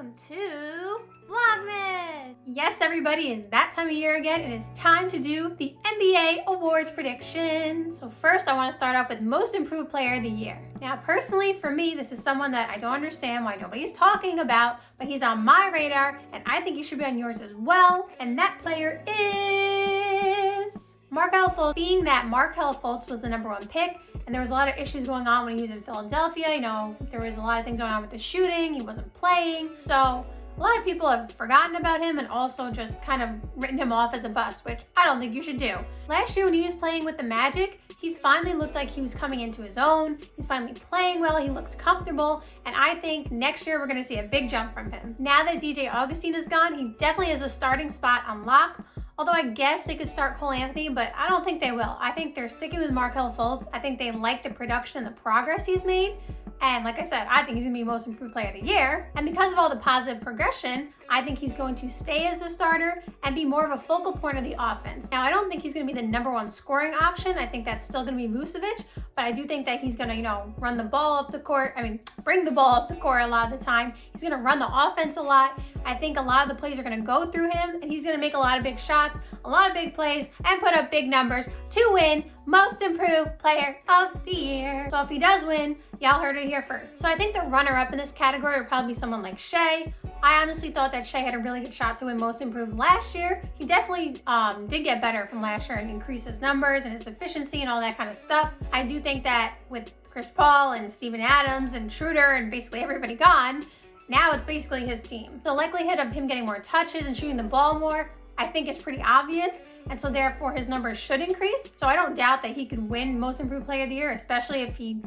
welcome to Vlogmas! Yes, everybody, it's that time of year again. It is time to do the NBA awards predictions. So first, I want to start off with most improved player of the year. Now, personally, for me, this is someone that I don't understand why nobody's talking about, but he's on my radar, and I think he should be on yours as well. And that player is Markelle Fultz. Being that Markelle Fultz was the #1 pick, and there was a lot of issues going on when he was in Philadelphia. You know, there was a lot of things going on with the shooting. He wasn't playing. So a lot of people have forgotten about him and also just kind of written him off as a bust, which I don't think you should do. Last year when he was playing with the Magic, he finally looked like he was coming into his own. He's finally playing well. He looked comfortable. And I think next year we're going to see a big jump from him. Now that DJ Augustin is gone, he definitely has a starting spot on lock. Although I guess they could start Cole Anthony, but I don't think they will. I think they're sticking with Markelle Fultz. I think they like the production and the progress he's made. And like I said, I think he's gonna be most improved player of the year. And because of all the positive progression, I think he's going to stay as a starter and be more of a focal point of the offense. Now, I don't think he's gonna be the #1 scoring option. I think that's still gonna be Vucevic, but I do think that he's gonna, run the ball up the court. Bring the ball up the court a lot of the time. He's gonna run the offense a lot. I think a lot of the plays are gonna go through him, and he's gonna make a lot of big shots, a lot of big plays, and put up big numbers to win most improved player of the year. So if he does win, y'all heard it here first. So I think the runner-up in this category would probably be someone like Shai. I honestly thought that Shai had a really good shot to win most improved last year. He definitely did get better from last year and increase his numbers and his efficiency and all that kind of stuff. I do think that with Chris Paul and Steven Adams and Schroeder and basically everybody gone, now it's basically his team. The likelihood of him getting more touches and shooting the ball more, I think is pretty obvious, and so therefore his numbers should increase. So I don't doubt that he could win most improved player of the year, especially if he,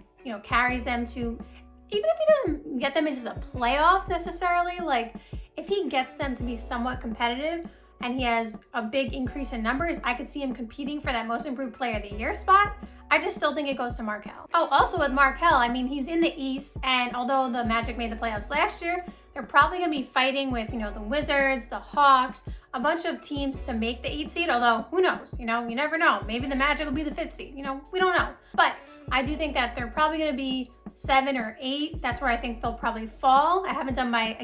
carries them to, even if he doesn't get them into the playoffs necessarily, like if he gets them to be somewhat competitive and he has a big increase in numbers, I could see him competing for that most improved player of the year spot. I just still think it goes to Markelle. Oh, also with Markelle, he's in the East, and although the Magic made the playoffs last year, they're probably gonna be fighting with, the Wizards, the Hawks, a bunch of teams to make the 8th seed, although who knows, you never know. Maybe the Magic will be the 5th seed, we don't know. But I do think that they're probably gonna be 7 or 8. That's where I think they'll probably fall. I haven't done my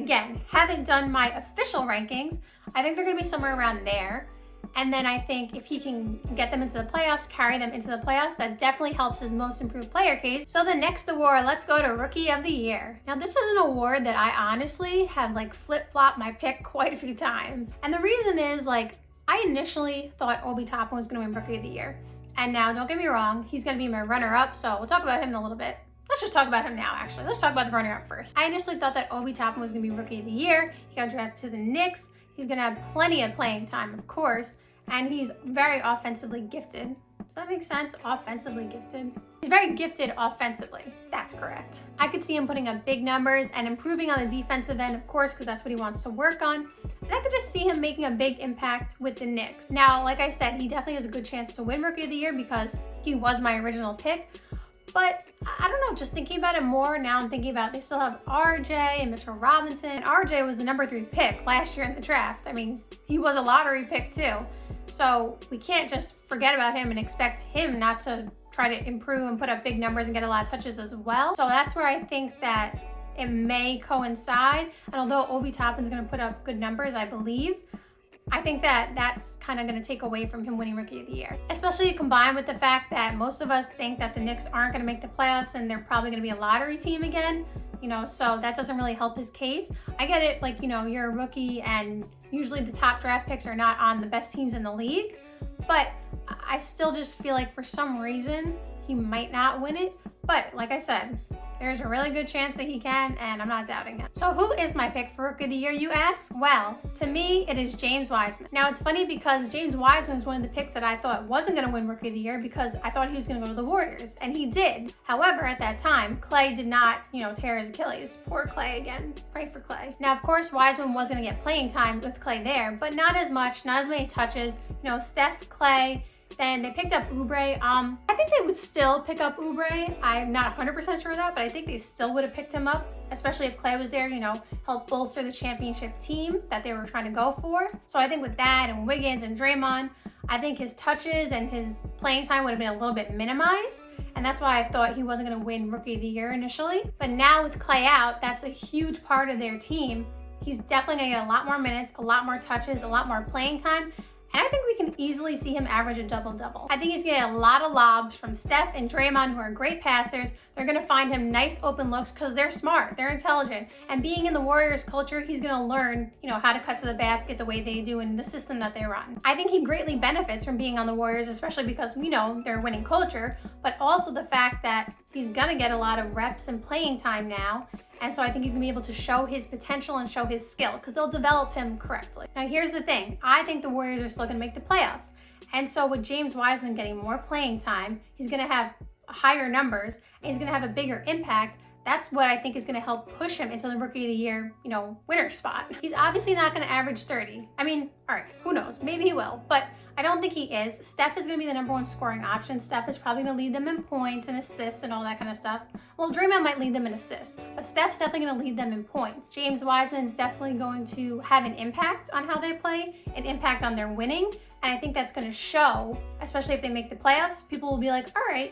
official rankings. I think they're gonna be somewhere around there. And then I think if he can get them into the playoffs, carry them into the playoffs, that definitely helps his most improved player case. So the next award, let's go to Rookie of the Year. Now this is an award that I honestly have flip-flopped my pick quite a few times. And the reason is I initially thought Obi Toppin was gonna win Rookie of the Year. And now don't get me wrong, he's gonna be my runner-up, so we'll talk about him in a little bit. Let's just talk about him now, actually. Let's talk about the runner-up first. I initially thought that Obi Toppin was gonna be Rookie of the Year. He got drafted to the Knicks. He's gonna have plenty of playing time, of course, and he's very offensively gifted. Does that make sense? Offensively gifted? He's very gifted offensively. That's correct. I could see him putting up big numbers and improving on the defensive end, of course, because that's what he wants to work on. And I could just see him making a big impact with the Knicks. Now, like I said, he definitely has a good chance to win Rookie of the Year because he was my original pick. But I don't know, just thinking about it more, now I'm thinking about they still have RJ and Mitchell Robinson. RJ was the #3 pick last year in the draft. He was a lottery pick too. So we can't just forget about him and expect him not to try to improve and put up big numbers and get a lot of touches as well. So that's where I think that it may coincide. And although Obi Toppin's gonna put up good numbers, I believe, I think that that's kind of going to take away from him winning Rookie of the Year. Especially combined with the fact that most of us think that the Knicks aren't going to make the playoffs and they're probably going to be a lottery team again, so that doesn't really help his case. I get it, you're a rookie and usually the top draft picks are not on the best teams in the league, but I still just feel like for some reason he might not win it. But like I said, there's a really good chance that he can, and I'm not doubting it. So who is my pick for Rookie of the Year, you ask? Well, to me, it is James Wiseman. Now, it's funny because James Wiseman was one of the picks that I thought wasn't going to win Rookie of the Year because I thought he was going to go to the Warriors, and he did. However, at that time, Klay did not, tear his Achilles. Poor Klay again. Pray for Klay. Now, of course, Wiseman was going to get playing time with Klay there, but not as much, not as many touches. Steph, Klay. Then they picked up Oubre. I think they would still pick up Oubre. I'm not 100% sure of that, but I think they still would have picked him up, especially if Klay was there, help bolster the championship team that they were trying to go for. So I think with that and Wiggins and Draymond, I think his touches and his playing time would have been a little bit minimized. And that's why I thought he wasn't going to win Rookie of the Year initially. But now with Klay out, that's a huge part of their team. he's definitely gonna get a lot more minutes, a lot more touches, a lot more playing time. And I think we can easily see him average a double-double. I think he's gonna get a lot of lobs from Steph and Draymond, who are great passers. They're gonna find him nice open looks because they're smart, they're intelligent. And being in the Warriors culture, he's gonna learn, how to cut to the basket the way they do in the system that they run. I think he greatly benefits from being on the Warriors, especially because we know they're a winning culture, but also the fact that he's gonna get a lot of reps and playing time now. And so I think he's gonna be able to show his potential and show his skill because they'll develop him correctly. Now here's the thing, I think the Warriors are still gonna make the playoffs. And so with James Wiseman getting more playing time, he's gonna have higher numbers and he's gonna have a bigger impact. That's what I think is gonna help push him into the Rookie of the Year, winner spot. He's obviously not gonna average 30. I mean, all right, who knows, maybe he will, but I don't think he is. Steph is gonna be the number one scoring option. Steph is probably gonna lead them in points and assists and all that kind of stuff. Well, Draymond might lead them in assists, but Steph's definitely gonna lead them in points. James Wiseman's definitely going to have an impact on how they play, an impact on their winning, and I think that's gonna show, especially if they make the playoffs. People will be like, all right,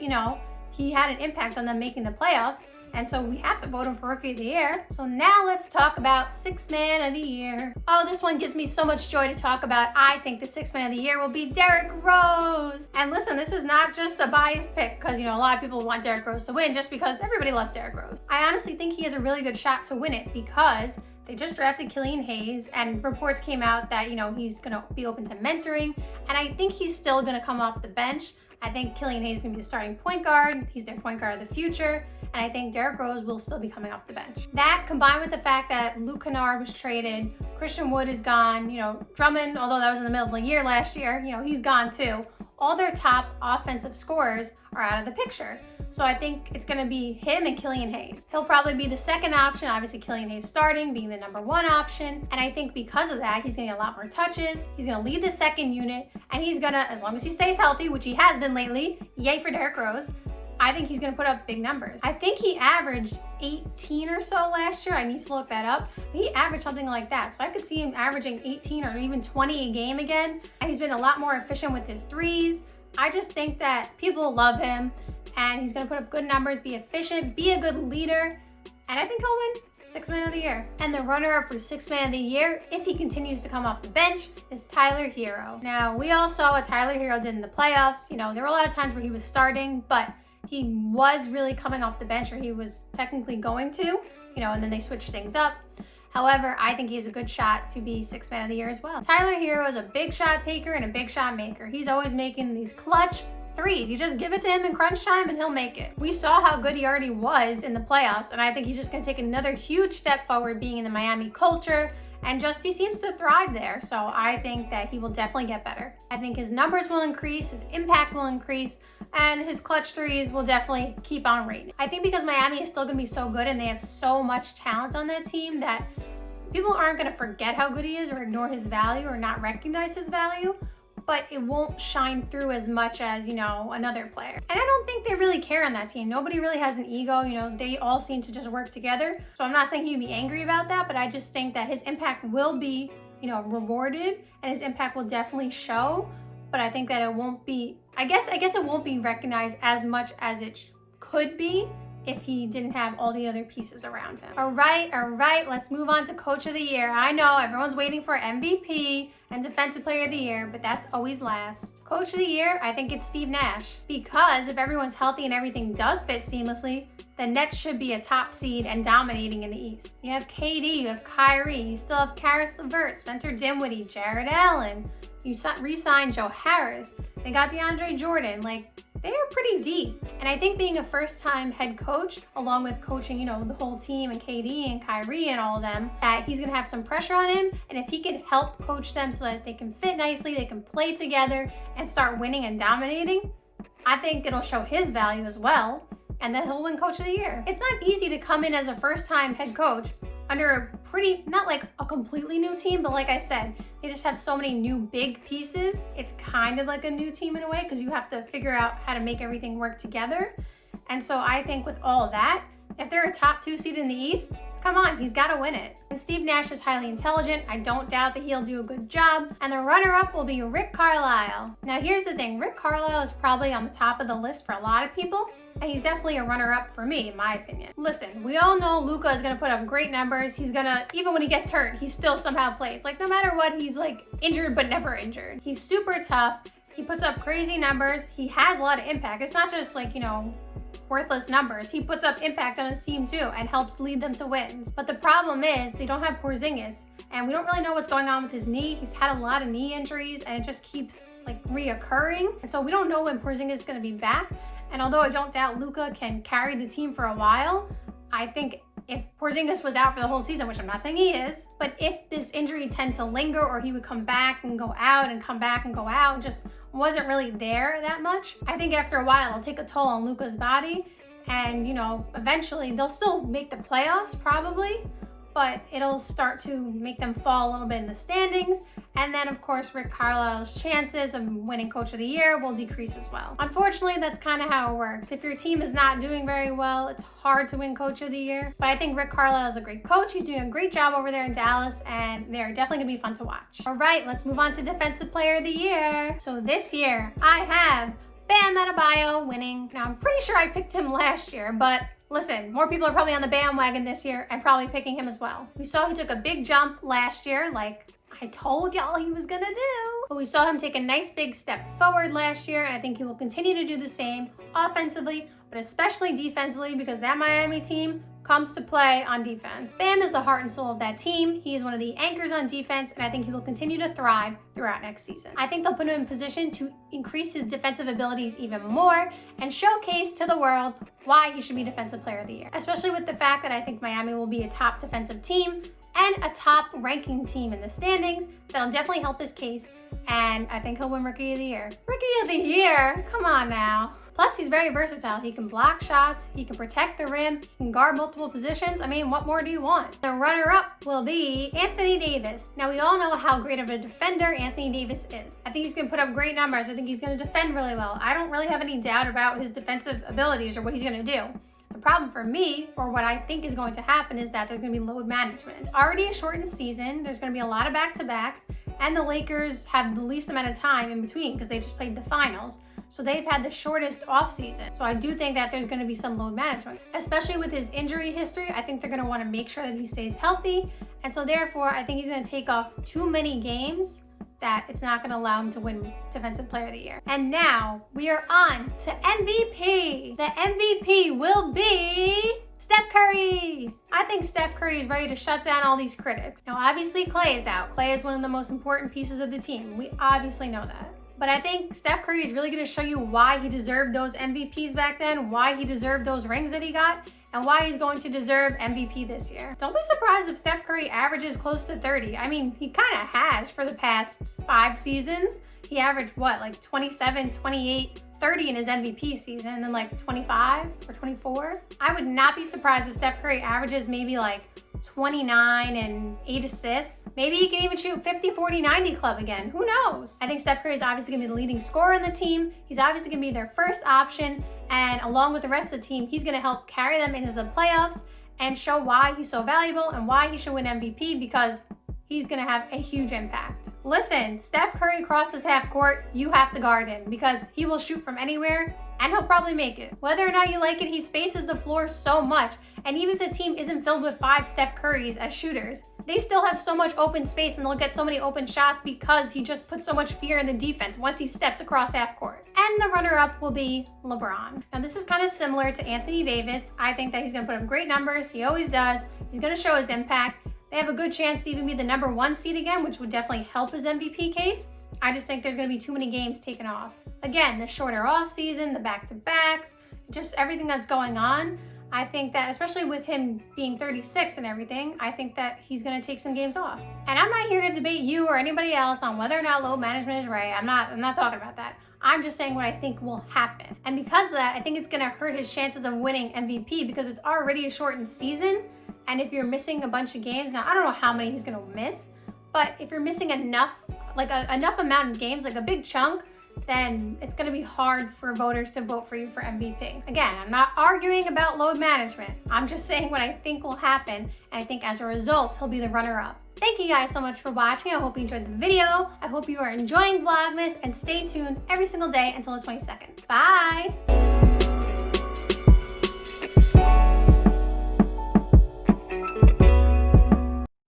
he had an impact on them making the playoffs, and so we have to vote him for Rookie of the Year. So now let's talk about Sixth Man of the Year. Oh, this one gives me so much joy to talk about. I think the Sixth Man of the Year will be Derrick Rose. And listen, this is not just a biased pick because, a lot of people want Derrick Rose to win just because everybody loves Derrick Rose. I honestly think he has a really good shot to win it because they just drafted Killian Hayes and reports came out that, he's gonna be open to mentoring. And I think he's still gonna come off the bench. I think Killian Hayes is gonna be the starting point guard. He's their point guard of the future. And I think Derrick Rose will still be coming off the bench. That combined with the fact that Luke Kennard was traded, Christian Wood is gone, Drummond, although that was in the middle of the year last year, he's gone too. All their top offensive scorers are out of the picture. So I think it's gonna be him and Killian Hayes. He'll probably be the second option, obviously Killian Hayes starting, being the number one option. And I think because of that, he's gonna get a lot more touches, he's gonna lead the second unit, and he's gonna, as long as he stays healthy, which he has been lately, yay for Derrick Rose, I think he's gonna put up big numbers. I think he averaged 18 or so last year. I need to look that up. But he averaged something like that. So I could see him averaging 18 or even 20 a game again. And he's been a lot more efficient with his threes. I just think that people love him and he's gonna put up good numbers, be efficient, be a good leader. And I think he'll win Sixth Man of the Year. And the runner-up for Sixth Man of the Year, if he continues to come off the bench, is Tyler Hero. Now, we all saw what Tyler Hero did in the playoffs. There were a lot of times where he was starting, but he was really coming off the bench, or he was technically going to, and then they switched things up. However, I think he has a good shot to be Sixth Man of the Year as well. Tyler Hero is a big shot taker and a big shot maker. He's always making these clutch threes. You just give it to him in crunch time and he'll make it. We saw how good he already was in the playoffs, and I think he's just gonna take another huge step forward being in the Miami culture, and he seems to thrive there. So I think that he will definitely get better. I think his numbers will increase, his impact will increase, and his clutch threes will definitely keep on rating. I think because Miami is still gonna be so good and they have so much talent on that team that people aren't gonna forget how good he is or ignore his value or not recognize his value, but it won't shine through as much as, another player. And I don't think they really care on that team. Nobody really has an ego, they all seem to just work together. So I'm not saying he'd be angry about that, but I just think that his impact will be, rewarded, and his impact will definitely show, but I think that it won't be, I guess it won't be recognized as much as it could be if he didn't have all the other pieces around him. All right, let's move on to Coach of the Year. I know everyone's waiting for MVP and Defensive Player of the Year, but that's always last. Coach of the Year, I think it's Steve Nash, because if everyone's healthy and everything does fit seamlessly, the Nets should be a top seed and dominating in the East. You have KD, you have Kyrie, you still have Karis LeVert, Spencer Dinwiddie, Jared Allen. You re-signed Joe Harris. They got DeAndre Jordan. They are pretty deep. And I think being a first-time head coach, along with coaching, the whole team and KD and Kyrie and all of them, that he's gonna have some pressure on him. And if he can help coach them so that they can fit nicely, they can play together and start winning and dominating, I think it'll show his value as well. And then he'll win Coach of the Year. It's not easy to come in as a first-time head coach under a pretty, not like a completely new team, but like I said, they just have so many new big pieces. It's kind of like a new team in a way because you have to figure out how to make everything work together. And so I think with all of that, if they're a top 2 seed in the East, Come on, he's got to win it. And Steve Nash is highly intelligent. I don't doubt that he'll do a good job. And the runner-up will be Rick Carlisle. Now here's the thing, Rick Carlisle is probably on the top of the list for a lot of people, and he's definitely a runner-up for me, in my opinion. Listen, we all know Luka is gonna put up great numbers. He's gonna, even when he gets hurt, he still somehow plays. Like no matter what, he's like injured but never injured. He's super tough. He puts up crazy numbers. He has a lot of impact. It's not just like, you know, worthless numbers. He puts up impact on his team too and helps lead them to wins. But the problem is they don't have Porzingis, and we don't really know what's going on with his knee. He's had a lot of knee injuries and it just keeps like reoccurring. And so we don't know when Porzingis is gonna be back. And although I don't doubt Luka can carry the team for a while, I think if Porzingis was out for the whole season, which I'm not saying he is, but if this injury tend to linger or he would come back and go out and come back and go out, just wasn't really there that much, I think after a while it'll take a toll on Luka's body, and you know, eventually they'll still make the playoffs probably, but it'll start to make them fall a little bit in the standings. And then of course, Rick Carlisle's chances of winning Coach of the Year will decrease as well. Unfortunately, that's kind of how it works. If your team is not doing very well, it's hard to win Coach of the Year. But I think Rick Carlisle is a great coach. He's doing a great job over there in Dallas, and they're definitely gonna be fun to watch. All right, let's move on to Defensive Player of the Year. So this year, I have Bam Adebayo winning. Now I'm pretty sure I picked him last year, but listen, more people are probably on the bandwagon this year and probably picking him as well. We saw he took a big jump last year, like I told y'all he was gonna do. But we saw him take a nice big step forward last year, and I think he will continue to do the same offensively, but especially defensively, because that Miami team comes to play on defense. Bam is the heart and soul of that team. He is one of the anchors on defense, and I think he will continue to thrive throughout next season. I think they'll put him in position to increase his defensive abilities even more and showcase to the world why he should be Defensive Player of the Year, especially with the fact that I think Miami will be a top defensive team and a top ranking team in the standings. That'll definitely help his case, and I think he'll win Rookie of the Year. Rookie of the Year? Come on now. Plus, he's very versatile. He can block shots, he can protect the rim, he can guard multiple positions. I mean, what more do you want? The runner-up will be Anthony Davis. Now, we all know how great of a defender Anthony Davis is. I think he's gonna put up great numbers. I think he's gonna defend really well. I don't really have any doubt about his defensive abilities or what he's gonna do. The problem for me, or what I think is going to happen, is that there's going to be load management. It's already a shortened season. There's going to be a lot of back-to-backs, and the Lakers have the least amount of time in between because they just played the finals. So they've had the shortest off-season. So I do think that there's going to be some load management, especially with his injury history. I think they're going to want to make sure that he stays healthy. And so therefore, I think he's going to take off too many games that it's not going to allow him to win Defensive Player of the Year. And now we are on to MVP. The MVP will be Steph Curry. I think Steph Curry is ready to shut down all these critics. Now, obviously, Klay is out. Klay is one of the most important pieces of the team. We obviously know that. But I think Steph Curry is really going to show you why he deserved those MVPs back then, why he deserved those rings that he got, and why he's going to deserve MVP this year. Don't be surprised if Steph Curry averages close to 30. I mean, he kind of has for the past 5 seasons. He averaged what, like 27, 28, 30 in his MVP season, and then like 25 or 24. I would not be surprised if Steph Curry averages maybe like 29 and 8 assists. Maybe he can even shoot 50, 40, 90 club again. Who knows? I think Steph Curry is obviously gonna be the leading scorer in the team. He's obviously gonna be their first option, and along with the rest of the team, he's gonna help carry them into the playoffs and show why he's so valuable and why he should win MVP, because he's gonna have a huge impact. Listen, Steph Curry crosses half court, you have to guard him because he will shoot from anywhere and he'll probably make it. Whether or not you like it, he spaces the floor so much. And even if the team isn't filled with 5 Steph Currys as shooters, they still have so much open space and they'll get so many open shots because he just puts so much fear in the defense once he steps across half court. And the runner-up will be LeBron. Now this is kind of similar to Anthony Davis. I think that he's gonna put up great numbers. He always does. He's gonna show his impact. They have a good chance to even be the #1 seed again, which would definitely help his MVP case. I just think there's gonna be too many games taken off. Again, the shorter off season, the back-to-backs, just everything that's going on. I think that, especially with him being 36 and everything, I think that he's gonna take some games off. And I'm not here to debate you or anybody else on whether or not load management is right. I'm not talking about that. I'm just saying what I think will happen. And because of that, I think it's gonna hurt his chances of winning MVP because it's already a shortened season. And if you're missing a bunch of games, now I don't know how many he's gonna miss, but if you're missing enough, like enough amount of games, like a big chunk, then it's going to be hard for voters to vote for you for MVP. Again, I'm not arguing about load management. I'm just saying what I think will happen, and I think as a result, he'll be the runner-up. Thank you guys so much for watching. I hope you enjoyed the video. I hope you are enjoying Vlogmas, and stay tuned every single day until the 22nd. Bye!